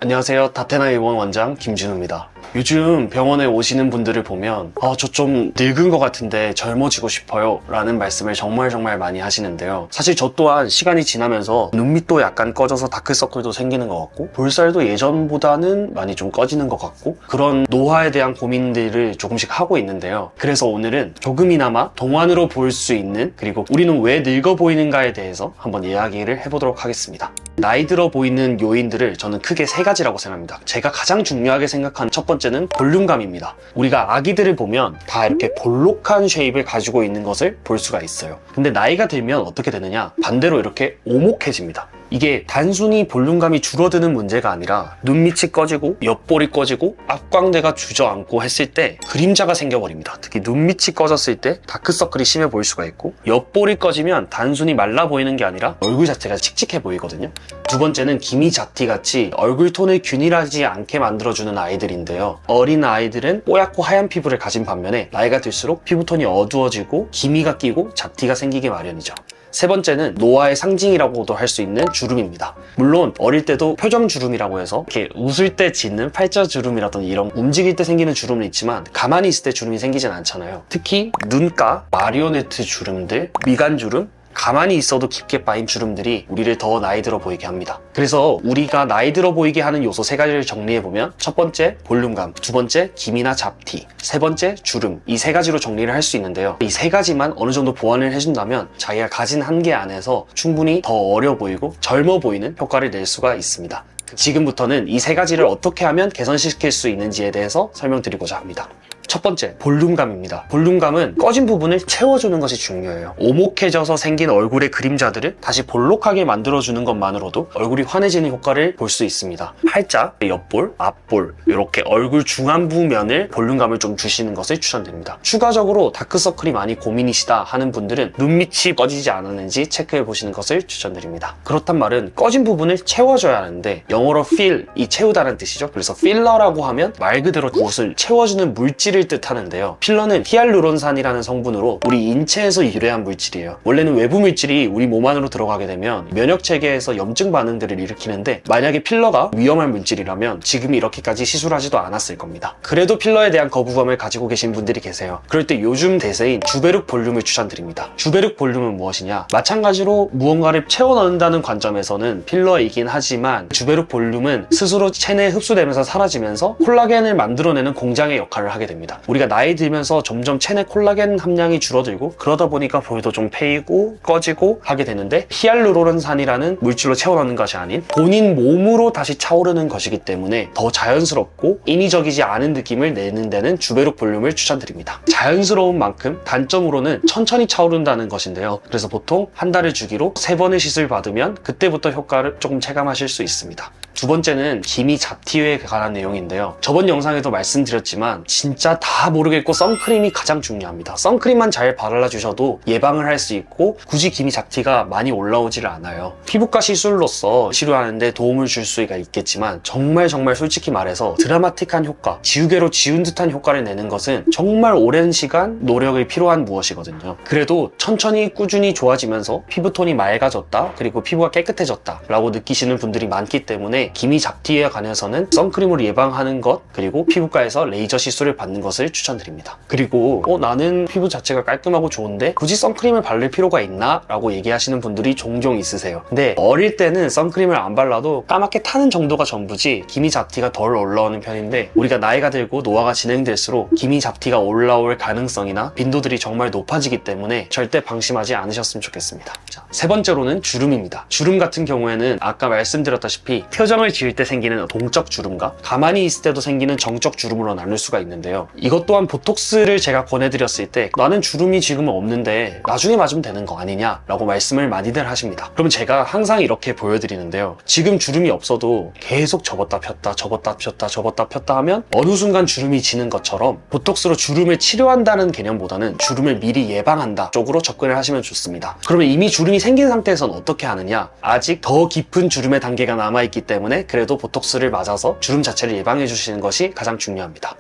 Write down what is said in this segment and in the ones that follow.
안녕하세요. 다테나 입원 원장 김진우입니다. 요즘 병원에 오시는 분들을 보면 저 좀 늙은 것 같은데 젊어지고 싶어요 라는 말씀을 정말 많이 하시는데요. 사실 저 또한 시간이 지나면서 눈밑도 약간 꺼져서 다크서클도 생기는 것 같고 볼살도 예전보다는 많이 좀 꺼지는 것 같고 그런 노화에 대한 고민들을 조금씩 하고 있는데요. 그래서 오늘은 조금이나마 동안으로 볼 수 있는, 그리고 우리는 왜 늙어 보이는가에 대해서 한번 이야기를 해보도록 하겠습니다. 나이 들어 보이는 요인들을 저는 크게 세 가지라고 생각합니다. 제가 가장 중요하게 생각하는 첫 번째는 볼륨감입니다. 우리가 아기들을 보면 다 이렇게 볼록한 쉐입을 가지고 있는 것을 볼 수가 있어요. 근데 나이가 들면 어떻게 되느냐? 반대로 이렇게 오목해집니다. 이게 단순히 볼륨감이 줄어드는 문제가 아니라 눈밑이 꺼지고 옆볼이 꺼지고 앞광대가 주저앉고 했을 때 그림자가 생겨버립니다. 특히 눈밑이 꺼졌을 때 다크서클이 심해 보일 수가 있고, 옆볼이 꺼지면 단순히 말라 보이는 게 아니라 얼굴 자체가 칙칙해 보이거든요. 두 번째는 기미잡티 같이 얼굴 톤을 균일하지 않게 만들어주는 아이들인데요. 어린 아이들은 뽀얗고 하얀 피부를 가진 반면에 나이가 들수록 피부톤이 어두워지고 기미가 끼고 잡티가 생기기 마련이죠. 세 번째는 노화의 상징이라고도 할 수 있는 주름입니다. 물론 어릴 때도 표정주름이라고 해서 이렇게 웃을 때 짓는 팔자주름이라든지 이런 움직일 때 생기는 주름은 있지만 가만히 있을 때 주름이 생기진 않잖아요. 특히 눈가, 마리오네트 주름들, 미간주름, 가만히 있어도 깊게 빠인 주름들이 우리를 더 나이 들어 보이게 합니다. 그래서 우리가 나이 들어 보이게 하는 요소 세 가지를 정리해보면, 첫 번째 볼륨감, 두 번째 기미나 잡티, 세 번째 주름, 이 세 가지로 정리를 할 수 있는데요. 이 세 가지만 어느 정도 보완을 해준다면 자기가 가진 한계 안에서 충분히 더 어려 보이고 젊어 보이는 효과를 낼 수가 있습니다. 지금부터는 이 세 가지를 어떻게 하면 개선시킬 수 있는지에 대해서 설명드리고자 합니다. 첫 번째, 볼륨감입니다. 볼륨감은 꺼진 부분을 채워주는 것이 중요해요. 오목해져서 생긴 얼굴의 그림자들을 다시 볼록하게 만들어주는 것만으로도 얼굴이 환해지는 효과를 볼 수 있습니다. 팔자, 옆볼, 앞볼, 이렇게 얼굴 중안부 면을 볼륨감을 좀 주시는 것을 추천드립니다. 추가적으로 다크서클이 많이 고민이시다 하는 분들은 눈밑이 꺼지지 않았는지 체크해 보시는 것을 추천드립니다. 그렇단 말은 꺼진 부분을 채워줘야 하는데, 영어로 fill, 이 채우다는 뜻이죠. 그래서 필러라고 하면 말 그대로 무엇을 채워주는 물질을 뜻하는데요. 필러는 히알루론산이라는 성분으로 우리 인체에서 유래한 물질이에요. 원래는 외부 물질이 우리 몸 안으로 들어가게 되면 면역 체계에서 염증 반응들을 일으키는데, 만약에 필러가 위험한 물질이라면 지금 이렇게까지 시술하지도 않았을 겁니다. 그래도 필러에 대한 거부감을 가지고 계신 분들이 계세요. 그럴 때 요즘 대세인 주베륵 볼륨을 추천드립니다. 주베륵 볼륨은 무엇이냐? 마찬가지로 무언가를 채워 넣는다는 관점에서는 필러이긴 하지만 주베륵 볼륨은 스스로 체내에 흡수되면서 사라지면서 콜라겐을 만들어내는 공장의 역할을 하게 됩니다. 우리가 나이 들면서 점점 체내 콜라겐 함량이 줄어들고 그러다 보니까 볼도 좀 패이고 꺼지고 하게 되는데, 히알루론산이라는 물질로 채워넣는 것이 아닌 본인 몸으로 다시 차오르는 것이기 때문에 더 자연스럽고 인위적이지 않은 느낌을 내는 데는 주베륵 볼륨을 추천드립니다. 자연스러운 만큼 단점으로는 천천히 차오른다는 것인데요. 그래서 보통 한 달을 주기로 3번의 시술 받으면 그때부터 효과를 조금 체감하실 수 있습니다. 두 번째는 기미 잡티에 관한 내용인데요. 저번 영상에도 말씀드렸지만 진짜 다 모르겠고 선크림이 가장 중요합니다. 선크림만 잘 발라주셔도 예방을 할 수 있고 굳이 기미 잡티가 많이 올라오지를 않아요. 피부과 시술로서 치료하는데 도움을 줄 수가 있겠지만 정말 솔직히 말해서 드라마틱한 효과, 지우개로 지운 듯한 효과를 내는 것은 정말 오랜 시간 노력이 필요한 무엇이거든요. 그래도 천천히 꾸준히 좋아지면서 피부톤이 맑아졌다, 그리고 피부가 깨끗해졌다 라고 느끼시는 분들이 많기 때문에 기미 잡티에 관해서는 선크림으로 예방하는 것, 그리고 피부과에서 레이저 시술을 받는 것을 추천드립니다. 그리고 나는 피부 자체가 깔끔하고 좋은데 굳이 선크림을 바를 필요가 있나? 라고 얘기하시는 분들이 종종 있으세요. 근데 어릴 때는 선크림을 안 발라도 까맣게 타는 정도가 전부지 기미 잡티가 덜 올라오는 편인데, 우리가 나이가 들고 노화가 진행될수록 기미 잡티가 올라올 가능성이나 빈도들이 정말 높아지기 때문에 절대 방심하지 않으셨으면 좋겠습니다. 자, 세 번째로는 주름입니다. 주름 같은 경우에는 아까 말씀드렸다시피 표정을 지을 때 생기는 동적 주름과 가만히 있을 때도 생기는 정적 주름으로 나눌 수가 있는데요. 이것 또한 보톡스를 제가 권해드렸을 때 나는 주름이 지금은 없는데 나중에 맞으면 되는 거 아니냐 라고 말씀을 많이들 하십니다. 그러면 제가 항상 이렇게 보여드리는데요. 지금 주름이 없어도 계속 접었다 폈다 하면 어느 순간 주름이 지는 것처럼 보톡스로 주름을 치료한다는 개념보다는 주름을 미리 예방한다 쪽으로 접근을 하시면 좋습니다. 그러면 이미 주름이 생긴 상태에서는 어떻게 하느냐? 아직 더 깊은 주름의 단계가 남아있기 때문에 그래도 보톡스를 맞아서 주름 자체를 예방해 주시는 것이 가장 중요합니다.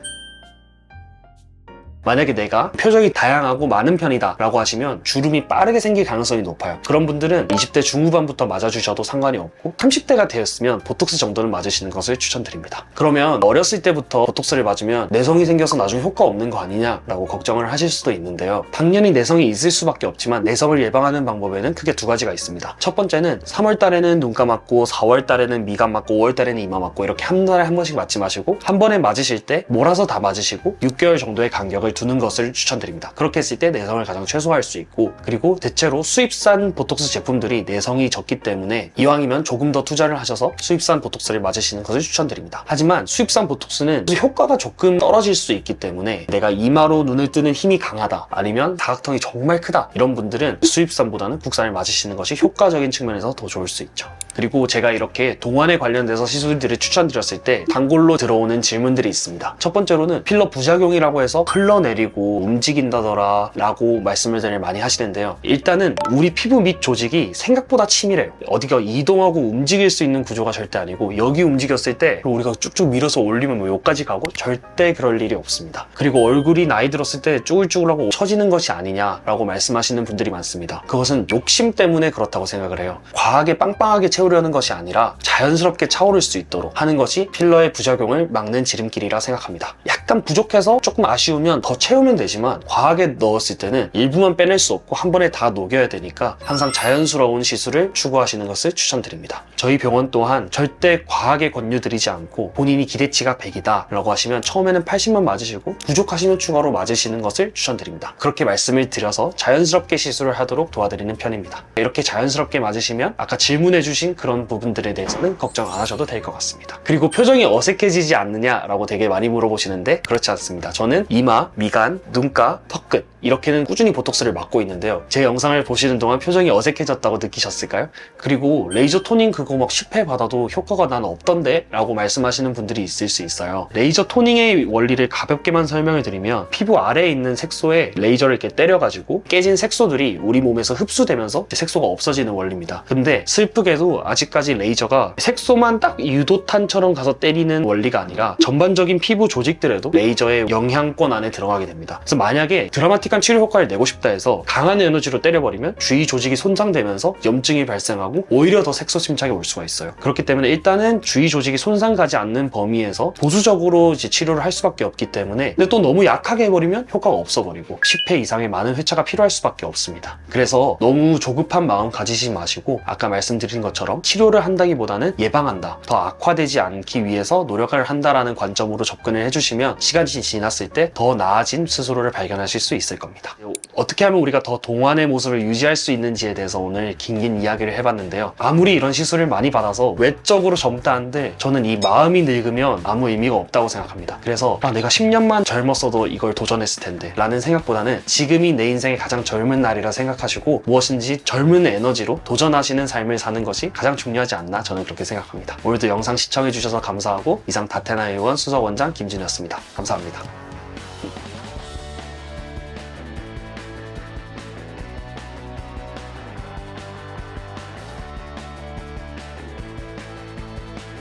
만약에 내가 표정이 다양하고 많은 편이다 라고 하시면 주름이 빠르게 생길 가능성이 높아요. 그런 분들은 20대 중후반부터 맞아주셔도 상관이 없고 30대가 되었으면 보톡스 정도는 맞으시는 것을 추천드립니다. 그러면 어렸을 때부터 보톡스를 맞으면 내성이 생겨서 나중에 효과 없는 거 아니냐 라고 걱정을 하실 수도 있는데요. 당연히 내성이 있을 수밖에 없지만 내성을 예방하는 방법에는 크게 두 가지가 있습니다. 첫 번째는 3월 달에는 눈감 맞고 4월 달에는 미감 맞고 5월 달에는 이마 맞고 이렇게 한 달에 한 번씩 맞지 마시고 한 번에 맞으실 때 몰아서 다 맞으시고 6개월 정도의 간격을 두는 것을 추천드립니다. 그렇게 했을 때 내성을 가장 최소화할 수 있고, 그리고 대체로 수입산 보톡스 제품들이 내성이 적기 때문에 이왕이면 조금 더 투자를 하셔서 수입산 보톡스를 맞으시는 것을 추천드립니다. 하지만 수입산 보톡스는 효과가 조금 떨어질 수 있기 때문에 내가 이마로 눈을 뜨는 힘이 강하다, 아니면 다각턱이 정말 크다, 이런 분들은 수입산보다는 국산을 맞으시는 것이 효과적인 측면에서 더 좋을 수 있죠. 그리고 제가 이렇게 동안에 관련돼서 시술들을 추천드렸을 때 단골로 들어오는 질문들이 있습니다. 첫 번째로는 필러 부작용이라고 해서 흘러내리고 움직인다더라 라고 말씀을 되게 많이 하시는데요. 일단은 우리 피부 밑 조직이 생각보다 치밀해요. 어디가 이동하고 움직일 수 있는 구조가 절대 아니고, 여기 움직였을 때 우리가 쭉쭉 밀어서 올리면 뭐 여기까지 가고 절대 그럴 일이 없습니다. 그리고 얼굴이 나이 들었을 때 쭈글쭈글하고 처지는 것이 아니냐라고 말씀하시는 분들이 많습니다. 그것은 욕심 때문에 그렇다고 생각을 해요. 과하게 빵빵하게 채우려는 것이 아니라 자연스럽게 차오를 수 있도록 하는 것이 필러의 부작용을 막는 지름길이라 생각합니다. 약간 부족해서 조금 아쉬우면 더 채우면 되지만, 과하게 넣었을 때는 일부만 빼낼 수 없고 한 번에 다 녹여야 되니까 항상 자연스러운 시술을 추구하시는 것을 추천드립니다. 저희 병원 또한 절대 과하게 권유드리지 않고, 본인이 기대치가 100이다 라고 하시면 처음에는 80만 맞으시고 부족하시면 추가로 맞으시는 것을 추천드립니다. 그렇게 말씀을 드려서 자연스럽게 시술을 하도록 도와드리는 편입니다. 이렇게 자연스럽게 맞으시면 아까 질문해주신 그런 부분들에 대해서는 걱정 안 하셔도 될 것 같습니다. 그리고 표정이 어색해지지 않느냐라고 되게 많이 물어보시는데, 그렇지 않습니다. 저는 이마, 미간, 눈가, 턱끝 이렇게는 꾸준히 보톡스를 맞고 있는데요. 제 영상을 보시는 동안 표정이 어색해졌다고 느끼셨을까요? 그리고 레이저 토닝 그거 막 10회 받아도 효과가 난 없던데? 라고 말씀하시는 분들이 있을 수 있어요. 레이저 토닝의 원리를 가볍게만 설명을 드리면, 피부 아래에 있는 색소에 레이저를 이렇게 때려가지고 깨진 색소들이 우리 몸에서 흡수되면서 색소가 없어지는 원리입니다. 근데 슬프게도 아직까지 레이저가 색소만 딱 유도탄처럼 가서 때리는 원리가 아니라 전반적인 피부 조직들에도 레이저의 영향권 안에 들어가게 됩니다. 그래서 만약에 드라마틱한 치료 효과를 내고 싶다 해서 강한 에너지로 때려버리면 주위 조직이 손상되면서 염증이 발생하고 오히려 더 색소 침착이 올 수가 있어요. 그렇기 때문에 일단은 주위 조직이 손상 가지 않는 범위에서 보수적으로 이제 치료를 할 수밖에 없기 때문에, 근데 또 너무 약하게 해버리면 효과가 없어버리고 10회 이상의 많은 회차가 필요할 수밖에 없습니다. 그래서 너무 조급한 마음 가지지 마시고, 아까 말씀드린 것처럼 치료를 한다기보다는 예방한다, 더 악화되지 않기 위해서 노력을 한다라는 관점으로 접근을 해주시면 시간이 지났을 때 더 나아진 스스로를 발견하실 수 있을 겁니다. 어떻게 하면 우리가 더 동안의 모습을 유지할 수 있는지에 대해서 오늘 긴 이야기를 해봤는데요. 아무리 이런 시술을 많이 받아서 외적으로 젊다 한들 저는 이 마음이 늙으면 아무 의미가 없다고 생각합니다. 그래서 내가 10년만 젊었어도 이걸 도전했을 텐데 라는 생각보다는 지금이 내 인생의 가장 젊은 날이라 생각하시고 무엇인지 젊은 에너지로 도전하시는 삶을 사는 것이 가장 중요하지 않나, 저는 그렇게 생각합니다. 오늘도 영상 시청해주셔서 감사하고, 이상 다테나 의원 수석원장 김진우였습니다. 감사합니다.